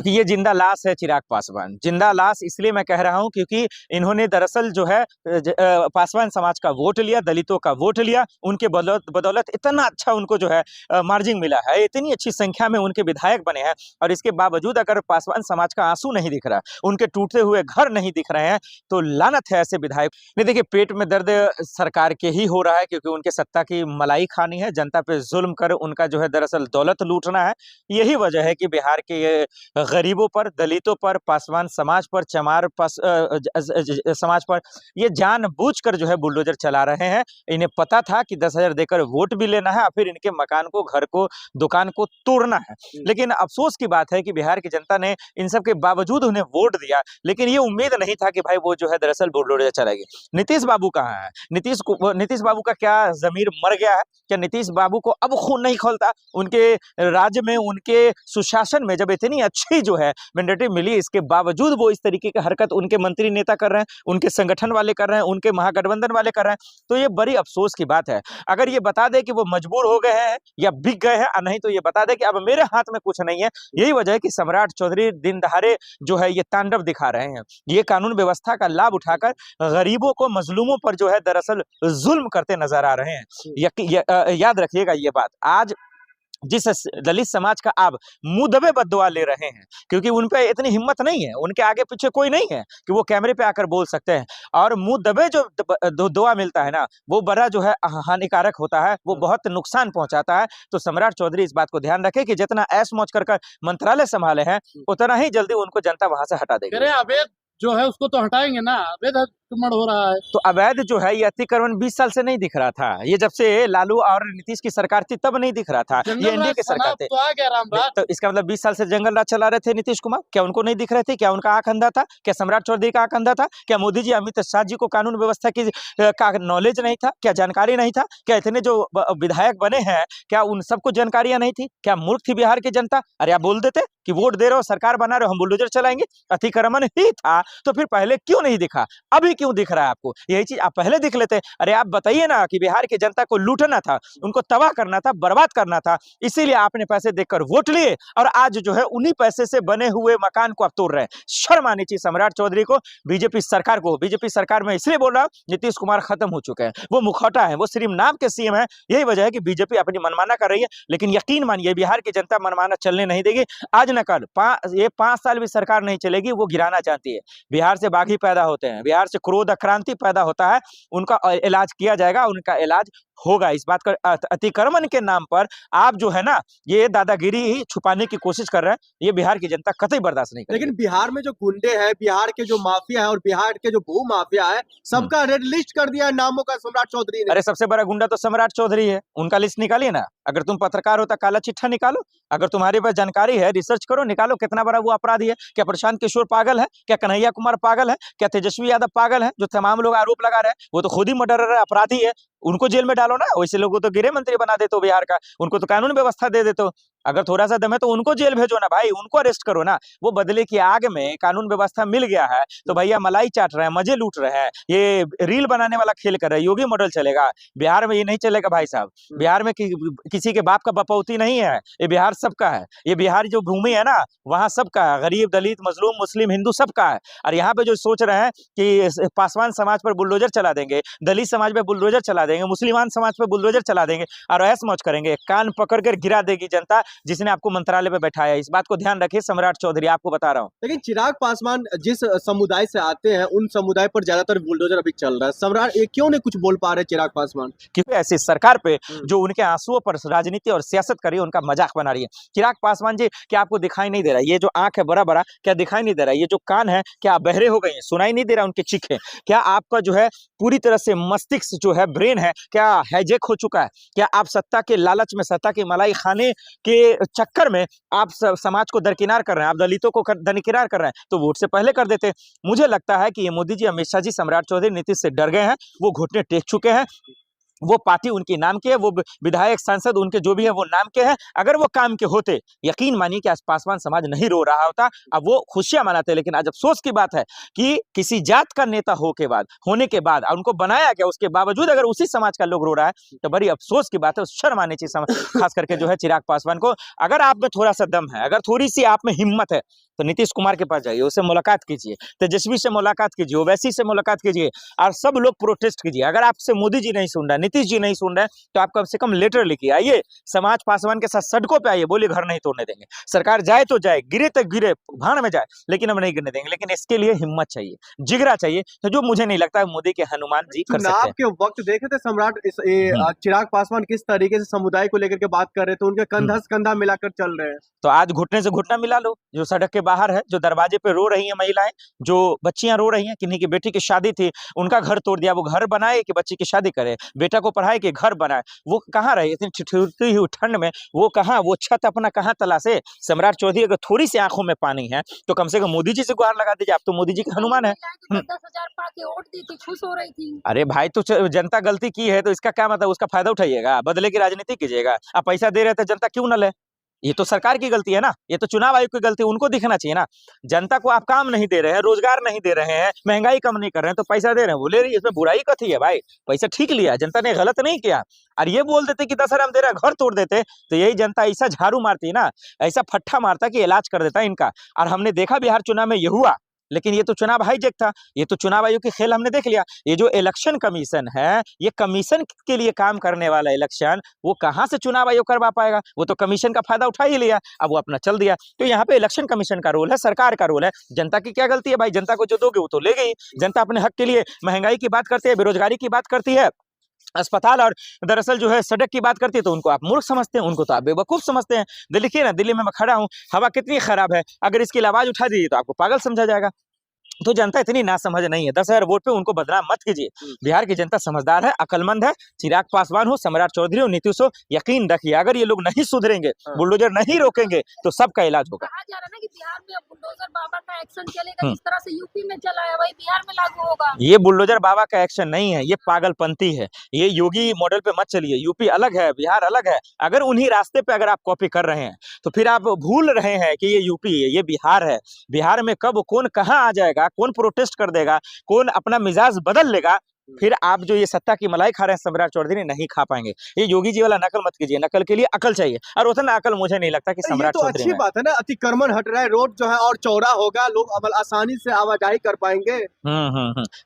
कि ये जिंदा लाश है चिराग पासवान। जिंदा लाश इसलिए मैं कह रहा हूं क्योंकि इन्होंने दरअसल जो है पासवान समाज का वोट लिया, दलितों का वोट लिया। उनके बदौलत इतना अच्छा उनको जो है मार्जिन मिला है, इतनी अच्छी संख्या में उनके विधायक बने हैं। और इसके बावजूद अगर पासवान समाज का आंसू नहीं दिख रहा, उनके टूटते हुए घर नहीं दिख रहे हैं, तो लानत है ऐसे विधायक। नहीं देखिए, पेट में दर्द सरकार के ही हो रहा है क्योंकि उनके सत्ता की मलाई खानी है, जनता पे जुल्म कर उनका जो है दरअसल दौलत लूटना है। यही वजह है कि बिहार के गरीबों पर, दलितों पर, पासवान समाज पर, चमार समाज पर ये जानबूझकर जो है बुलडोजर चला रहे हैं। इन्हें पता था कि 10,000 देकर वोट भी लेना है और फिर इनके मकान को, घर को, दुकान को तोड़ना है। लेकिन अफसोस की बात है कि बिहार की जनता ने इन सब के बावजूद उन्हें वोट दिया, लेकिन ये उम्मीद नहीं था कि भाई वो जो है दरअसल बुलडोजर चलाएगी। नीतीश बाबू कहाँ है? नीतीश बाबू का क्या जमीर मर गया है? क्या नीतीश बाबू को अब खून नहीं खौलता? उनके राज्य में, उनके सुशासन में जब इतनी अच्छी जो है मैंडेटरी मिली, इसके बावजूद वो इस तरीके की हरकत उनके मंत्री नेता कर रहे हैं, उनके संगठन वाले कर रहे हैं, उनके महागठबंधन वाले कर रहे हैं, तो ये बड़ी अफसोस की बात है। अगर ये बता दे कि वो मजबूर हो गए हैं या बिक गए हैं, नहीं तो ये बता दे कि अब मेरे हाथ में कुछ नहीं है। यही वजह है कि सम्राट चौधरी दिन दहाड़े जो है ये तांडव दिखा रहे हैं। ये कानून व्यवस्था का लाभ उठाकर गरीबों को, मजलूमों पर जो है दरअसल जुल्म करते नजर आ रहे हैं। याद रखिएगा ये बात, आज जिस दलित समाज का आप मुंह दबे बद्दुआ ले रहे हैं, क्योंकि उन पे इतनी हिम्मत नहीं है, उनके आगे पीछे कोई नहीं है कि वो कैमरे पे आकर बोल सकते हैं। और मुंह दबे जो दुआ मिलता है ना, वो बड़ा जो है हानिकारक होता है, वो बहुत नुकसान पहुंचाता है। तो सम्राट चौधरी इस बात को ध्यान रखे कि जितना ऐश मौज कर मंत्रालय संभाले हैं, उतना ही जल्दी उनको जनता वहां से हटा देगी। अवैध जो है उसको तो हटाएंगे ना, अवैध अतिक्रमण हो रहा है। तो अवैध जो है ये अतिक्रमण 20 साल से नहीं दिख रहा था। ये जब से लालू और नीतीश की सरकार थी तब नहीं दिख रहा था, ये एनडीए की सरकार थी। तो आ गया रामराज। तो इसका मतलब 20 साल से जंगल राज चला रहे थे नीतीश कुमार, क्या उनको नहीं दिख रहे थे? क्या उनका आंख अंधा था? क्या सम्राट चौधरी का आंख अंधा था? क्या मोदी जी, अमित शाह जी को कानून व्यवस्था की का नॉलेज नहीं था? क्या जानकारी नहीं था? क्या इतने जो विधायक बने हैं, क्या उन सबको जानकारियां नहीं थी? क्या मूर्ख थी बिहार की जनता? अरे आप बोल देते कि वोट दे रहे हो, सरकार बना रहे हो, हम बुलडोजर चलाएंगे। अतिक्रमण ही था तो फिर पहले क्यों नहीं दिखा? अभी क्यों दिख रहा है आपको? यही चीज आप पहले दिख लेते। अरे आप बताइए ना कि बिहार की जनता को लूटना था, उनको तबाह करना था, बर्बाद करना था, इसीलिए आपने पैसे देकर वोट लिए और आज जो है उन्हीं पैसे से बने हुए मकान को आप तोड़ रहे हैं। शर्म आनी चाहिए सम्राट चौधरी को, बीजेपी सरकार को। बीजेपी सरकार में इसलिए बोल रहा हूं, नीतीश कुमार खत्म हो चुके हैं, वो मुखौटा है, वो सिर्फ नाम के सीएम है। यही वजह है कि बीजेपी अपनी मनमाना कर रही है, लेकिन यकीन मानिए बिहार की जनता मनमाना चलने नहीं देगी। आज न कल ये 5 साल भी सरकार नहीं चलेगी, वो गिराना चाहती है। बिहार से बागी पैदा होते हैं, बिहार से क्रोध क्रांति पैदा होता है, उनका इलाज किया जाएगा, उनका इलाज होगा। इस बात का अतिक्रमण के नाम पर आप जो है ना ये दादागिरी ही छुपाने की कोशिश कर रहे हैं, ये बिहार की जनता कतई बर्दाश्त नहीं करेगी। लेकिन बिहार में जो गुंडे हैं, बिहार के जो माफिया है और बिहार के जो भू माफिया है, सबका रेड लिस्ट कर दिया नामों का सम्राट चौधरी ने। अरे सबसे बड़ा गुंडा तो सम्राट चौधरी है, उनका लिस्ट निकालिए ना। अगर तुम पत्रकार हो तो काला चिट्ठा निकालो, अगर तुम्हारे पास जानकारी है रिसर्च करो, निकालो कितना बड़ा वो अपराधी है। क्या प्रशांत किशोर पागल है? क्या कन्हैया कुमार पागल है? क्या तेजस्वी यादव पागल है? जो तमाम लोग आरोप लगा रहे हैं वो तो खुद ही मर्डरर अपराधी है, उनको जेल में डालो ना। वैसे लोगों तो गृह मंत्री बना देते हो बिहार का, उनको तो कानून व्यवस्था दे देते हो। अगर थोड़ा सा दम है तो उनको जेल भेजो ना भाई, उनको अरेस्ट करो ना। वो बदले की आग में कानून व्यवस्था मिल गया है तो भैया मलाई चाट रहे हैं, मजे लूट रहे हैं, ये रील बनाने वाला खेल कर रहे हैं। योगी मॉडल चलेगा बिहार में, ये नहीं चलेगा भाई साहब। बिहार में किसी के बाप का बपौती नहीं है, ये बिहार सबका है। ये बिहार जो भूमि है ना, वहाँ सबका है, गरीब, दलित, मजलूम, मुस्लिम, हिंदू सबका है। और यहाँ पे जो सोच रहे हैं कि पासवान समाज पर बुलडोजर चला देंगे, दलित समाज पे बुलडोजर चला देंगे, मुसलमान समाज पे बुलडोजर चला देंगे और ऐश मौज करेंगे, कान पकड़ कर गिरा देगी जनता जिसने आपको मंत्रालय पे बैठाया है। इस बात को ध्यान रखिए सम्राट चौधरी, आपको बता रहा हूँ। लेकिन चिराग पासवान जिस समुदाय से आते हैं, उन समुदाय पर ज्यादातर बुलडोजर अभी चल रहा है। सम्राट ये क्यों नहीं कुछ बोल पा रहे चिराग पासवान? क्योंकि ऐसी सरकार पे जो उनके आंसुओं पर राजनीति और सियासत करी, उनका मजाक बना रही है। चिराग पासवान जी, क्या आपको दिखाई नहीं दे रहा? ये जो आंख है बड़ा बड़ा, क्या दिखाई नहीं दे रहा? ये जो कान है, क्या आप बहरे हो गए हैं? सुनाई नहीं दे रहा उनके चीखे? क्या आपका जो है पूरी तरह से मस्तिष्क जो है, ब्रेन है, क्या हाईजेक हो चुका है? क्या आप सत्ता के लालच में, सत्ता की मलाई खाने के चक्कर में आप समाज को दरकिनार कर रहे हैं, आप दलितों को दरकिनार कर रहे हैं? तो वोट से पहले कर देते। मुझे लगता है कि ये मोदी जी, अमित शाह जी, सम्राट चौधरी, नीतीश से डर गए हैं, वो घुटने टेक चुके हैं। वो पार्टी उनके नाम की है, वो विधायक सांसद उनके जो भी है वो नाम के हैं। अगर वो काम के होते, यकीन मानिए कि आज पासवान समाज नहीं रो रहा होता, अब वो खुशियां मनाते। लेकिन आज अफसोस की बात है कि किसी जात का नेता होने के बाद उनको बनाया गया, उसके बावजूद अगर उसी समाज का लोग रो रहा है तो बड़ी अफसोस की बात है। शर्म आनी चाहिए खास करके जो है चिराग पासवान को। अगर आप में थोड़ा सा दम है, अगर थोड़ी सी आप में हिम्मत है, तो नीतीश कुमार के पास जाइए, उससे मुलाकात कीजिए, तेजस्वी से मुलाकात कीजिए, ओवैसी से मुलाकात कीजिए और सब लोग प्रोटेस्ट कीजिए। अगर आपसे मोदी जी नहीं सुन रहे, नीतीश जी नहीं सुन रहे, तो आप कम से कम लेटर लिखिए, आइए समाज पासवान के साथ सड़कों पे आइए, बोलिए घर नहीं तोड़ने देंगे। सरकार जाए तो जाए, गिरे तो गिरे, भाड़ में जाए, लेकिन हम नहीं गिरने देंगे। लेकिन इसके लिए हिम्मत चाहिए, जिगरा चाहिए, तो जो मुझे नहीं लगता है मोदी के हनुमान जी कर सकते चुनाव हैं। के वक्त देखे थे सम्राट चिराग पासवान किस तरीके से समुदाय को लेकर के बात कर रहे थे, उनके कंधा से कंधा मिलाकर चल रहे हैं। तो आज घुटने से घुटना मिला लो, जो सड़क के बाहर है, जो दरवाजे पे रो रही हैं महिलाएं, जो बच्चियां रो रही हैं, किन्हीं की बेटी की शादी थी, उनका घर तोड़ दिया। वो घर बनाए कि बच्ची की शादी करे, बेटा को पढ़ाए कि घर बनाए, वो कहाँ रहे इतनी ठिठुरती हुई ठंड में? वो कहाँ, वो छत अपना कहाँ तलाशे? सम्राट चौधरी अगर थोड़ी सी आंखों में पानी है तो कम से कम मोदी जी से गुहार लगा दीजिए, आप तो मोदी जी के हनुमान है। 10,000 पाके वोट दी थी, खुश हो रही थी। अरे भाई, तो जनता गलती की है तो इसका क्या मतलब, उसका फायदा उठाइएगा, बदले की राजनीति कीजिएगा। आप पैसा दे रहे थे, जनता क्यों न ले? ये तो सरकार की गलती है ना, ये तो चुनाव आयोग की गलती है, उनको दिखना चाहिए ना। जनता को आप काम नहीं दे रहे हैं, रोजगार नहीं दे रहे हैं, महंगाई कम नहीं कर रहे हैं, तो पैसा दे रहे हैं, वो ले रही है, इसमें बुराई कथी है भाई? पैसा ठीक लिया, जनता ने गलत नहीं किया। और ये बोल देते कि 10,000 हम दे रहे हैं, घर तोड़ देते, तो यही जनता ऐसा झाड़ू मारती है ना, ऐसा फट्टा मारता कि इलाज कर देता इनका। और हमने देखा बिहार चुनाव में ये हुआ, लेकिन ये तो चुनाव हाईजेक था, ये तो चुनाव आयोग की खेल हमने देख लिया। ये जो इलेक्शन कमीशन है, ये कमीशन के लिए काम करने वाला इलेक्शन, वो कहाँ से चुनाव आयोग करवा पाएगा? वो तो कमीशन का फायदा उठा ही लिया, अब वो अपना चल दिया। तो यहाँ पे इलेक्शन कमीशन का रोल है, सरकार का रोल है। जनता की क्या गलती है भाई? जनता को जो दोगे वो तो ले गई। जनता अपने हक के लिए महंगाई की बात करती है, बेरोजगारी की बात करती है, अस्पताल और दरअसल जो है सड़क की बात करती है, तो उनको आप मूर्ख समझते हैं, उनको तो आप बेवकूफ समझते हैं। देखिए ना, दिल्ली में मैं खड़ा हूँ, हवा कितनी खराब है, अगर इसकी आवाज उठा दीजिए तो आपको पागल समझा जाएगा। तो जनता इतनी नासमझ नहीं है, 10,000 वोट पे उनको बदनाम मत कीजिए। बिहार की जनता समझदार है, अकलमंद है। चिराग पासवान हो, सम्राट चौधरी हो, नीतीश हो, यकीन रखिए अगर ये लोग नहीं सुधरेंगे, बुलडोजर नहीं रोकेंगे, तो सबका इलाज होगा। कहा जा रहा है ना कि बिहार में अब बुलडोजर बाबा का एक्शन चलेगा, जिस तरह से यूपी में चला है वही बिहार में लागू होगा। ये बुलडोजर बाबा का एक्शन नहीं है, ये पागलपंती है। ये योगी मॉडल पे मत चलिए, यूपी अलग है, बिहार अलग है। अगर उन्हीं रास्ते पे अगर आप कॉपी कर रहे हैं, तो फिर आप भूल रहे हैं कि ये यूपी है, ये बिहार है। बिहार में कब कौन कहाँ आ जाएगा, कौन प्रोटेस्ट कर देगा, कौन अपना मिजाज बदल लेगा, फिर आप जो ये सत्ता की मलाई खा रहे हैं सम्राट चौधरी, नहीं खा पाएंगे। ये योगी जी वाला नकल मत कीजिए, नकल के लिए अकल चाहिए, और उतना अकल मुझे नहीं लगता कि ये सम्राट तो चौधरी अच्छी में। बात है ना, अतिक्रमण हट रहा है, रोड जो है और चौड़ा होगा, लोग अब आसानी से आवाजाही कर पाएंगे।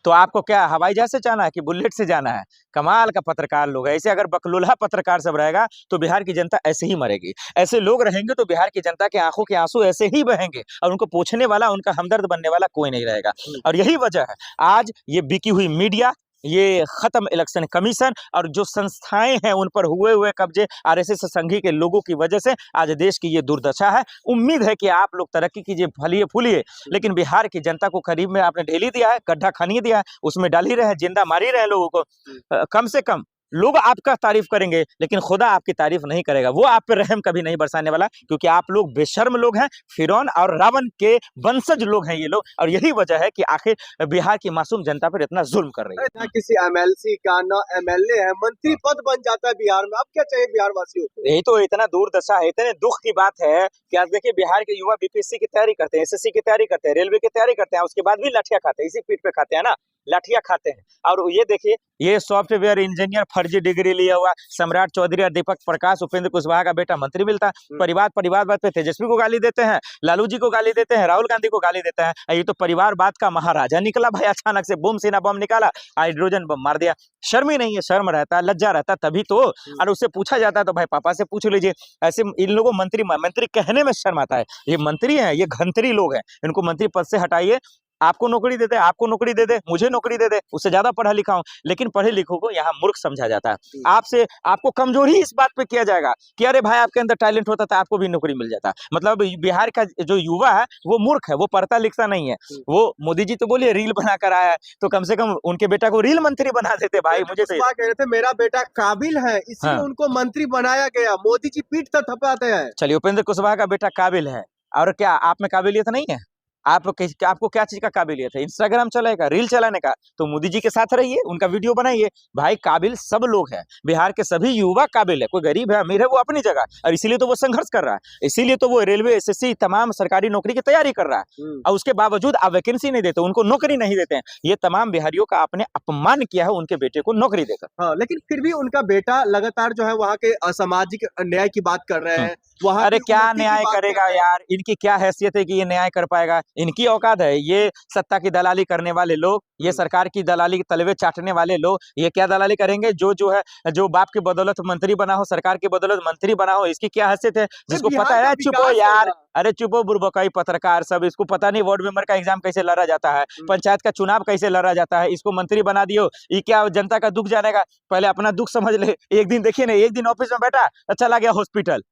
तो आपको क्या हवाई जहाज से जाना है कि बुलेट से जाना है? कमाल का पत्रकार लोग है। ऐसे अगर बकलोल्हा पत्रकार सब रहेगा तो बिहार की जनता ऐसे ही मरेगी। ऐसे लोग रहेंगे तो बिहार की जनता के आंखों के आंसू ऐसे ही बहेंगे, और उनको पूछने वाला, उनका हमदर्द बनने वाला कोई नहीं रहेगा। और यही वजह है आज ये बिकी हुई मीडिया, ये खत्म इलेक्शन कमीशन और जो संस्थाएं हैं उन पर हुए कब्जे आरएसएस संघी के लोगों की वजह से आज देश की ये दुर्दशा है। उम्मीद है कि आप लोग तरक्की कीजिए, फलिए फूलिए, लेकिन बिहार की जनता को करीब में आपने ढेली दिया है, गड्ढा खनी दिया है, उसमें डाल ही रहे, जिंदा मारी रहे लोगों को। कम से कम लोग आपका तारीफ करेंगे, लेकिन खुदा आपकी तारीफ नहीं करेगा। वो आप पे रहम कभी नहीं बरसाने वाला, क्योंकि आप लोग बेशर्म लोग हैं, फिरौन और रावण के वंशज लोग हैं ये लोग। और यही वजह है कि आखिर बिहार की मासूम जनता पर इतना जुल्म कर रही है। ना किसी एमएलसी का, ना एमएलए है, मंत्री पद बन जाता है बिहार में। अब क्या चाहिए बिहार वासियों को? यही तो इतना दुर्दशा है, इतने दुख की बात है कि आज देखिए बिहार के युवा बीपीएससी की तैयारी करते हैं, एसएससी की तैयारी करते हैं, रेलवे की तैयारी करते हैं, उसके बाद भी लाठियां खाते हैं, इसी पीठ पे खाते हैं ना, लाठियां खाते हैं। और ये देखिए, ये सॉफ्टवेयर इंजीनियर फर्जी डिग्री लिया हुआ सम्राट चौधरी और दीपक प्रकाश, उपेंद्र कुशवाहा का बेटा मंत्री मिलता, परिवारवाद पे तेजस्वी को गाली देते हैं, लालू जी को गाली देते हैं, राहुल गांधी को गाली देते हैं। ये तो परिवारवाद का महाराजा निकला भाई, अचानक से बम सीना बम निकाला, हाइड्रोजन बम मार दिया। शर्म ही नहीं है, शर्म रहता, लज्जा रहता तभी तो। और उससे पूछा जाता तो भाई पापा से पूछ लीजिए। ऐसे इन लोगों मंत्री कहने में शर्म आता है। ये मंत्री हैं, ये घंतरी लोग हैं, इनको मंत्री पद से हटाइए। आपको नौकरी दे दे, आपको नौकरी दे दे, मुझे नौकरी दे दे, उससे ज्यादा पढ़ा लिखा हूं, लेकिन पढ़े लिखों को यहाँ मूर्ख समझा जाता है। आपको कमजोरी इस बात पे किया जाएगा कि अरे भाई आपके अंदर टैलेंट होता था, आपको भी नौकरी मिल जाता। मतलब बिहार का जो युवा है वो मूर्ख है, वो पढ़ता लिखता नहीं है। वो मोदी जी तो बोलिए रील बना कर आया है, तो कम से कम उनके बेटा को रील मंत्री बना देते भाई। मुझे तो कह रहे थे मेरा बेटा काबिल है, इसलिए उनको मंत्री बनाया गया, मोदी जी पीठ थपथपाते हैं। चलिए, उपेंद्र कुशवाहा का बेटा काबिल है, और क्या आप में काबिलियत नहीं है? आपको क्या चीज का काबिलियत है? इंस्टाग्राम चलाएगा, रील चलाने का, तो मोदी जी के साथ रहिए, उनका वीडियो बनाइए। भाई काबिल सब लोग हैं, बिहार के सभी युवा काबिल है, कोई गरीब है अमीर है वो अपनी जगह, और इसीलिए तो वो संघर्ष कर रहा है, इसीलिए तो वो रेलवे एसएससी तमाम सरकारी नौकरी की तैयारी कर रहा है, और उसके बावजूद आप वैकेंसी नहीं देते, उनको नौकरी नहीं देते हैं। ये तमाम बिहारियों का आपने अपमान किया है उनके बेटे को नौकरी देकर। हाँ, लेकिन फिर भी उनका बेटा लगातार जो है वहाँ के असामाजिक न्याय की बात कर रहे हैं, वहाँ अरे की क्या उन्नति की न्याय बात कर करेगा रहे हैं। यार, इनकी क्या हैसियत है कि ये न्याय कर पाएगा? इनकी औकात है? ये सत्ता की दलाली करने वाले लोग, ये सरकार की दलाली के तलवे चाटने वाले लोग, ये क्या दलाली करेंगे? जो है, जो बाप की बदौलत मंत्री बना हो, सरकार की बदौलत मंत्री बना हो, इसकी क्या हैसियत है? जिसको बिहार पता है, का चुप हो विकास यार, होगा। अरे चुप हो बुर्बकाई पत्रकार सब, इसको पता नहीं वार्ड मेंबर का एग्जाम कैसे लड़ा जाता है, पंचायत का चुनाव कैसे लड़ा जाता है, इसको मंत्री बना दियो, ये क्या जनता का दुख जानेगा? पहले अपना दुख समझ ले। एक दिन देखिए ना, एक दिन ऑफिस में बैठा, चला गया हॉस्पिटल,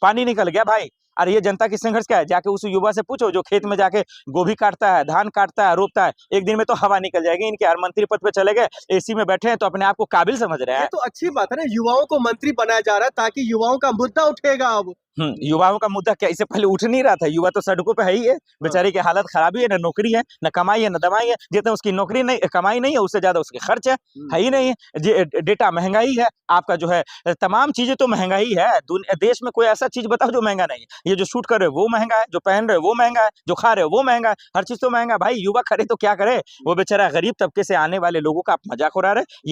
पानी निकल गया भाई। अरे ये जनता की संघर्ष क्या है? जाके उस युवा से पूछो जो खेत में जाके गोभी काटता है, धान काटता है, रोपता है, एक दिन में तो हवा निकल जाएगी इनके। हर मंत्री पद पे चले गए, एसी में बैठे हैं, तो अपने आप को काबिल समझ रहे ये हैं। तो अच्छी बात है ना, युवाओं को मंत्री बनाया जा रहा है ताकि युवाओं का मुद्दा उठेगा अब। युवाओं का मुद्दा क्या इससे पहले उठ नहीं रहा था? युवा तो सड़कों पे है ही है, बेचारे की हालत खराबी है, ना नौकरी है, ना कमाई है, ना दवाई है। जितना उसकी नौकरी नहीं, कमाई नहीं है, उससे ज्यादा उसके खर्च है ही नहीं है। डेटा महंगाई है, आपका जो है तमाम चीजें तो महंगाई है। देश में कोई ऐसा चीज बताओ जो महंगा नहीं है? ये जो शूट कर रहे हो वो महंगा है, जो पहन रहे हो वो महंगा है, जो खा रहे हो वो महंगा है, हर चीज तो महंगा। भाई युवा करे तो क्या करे? वो बेचारा गरीब तबके से आने वाले लोगों का आप मजाक उड़ा रहे हैं।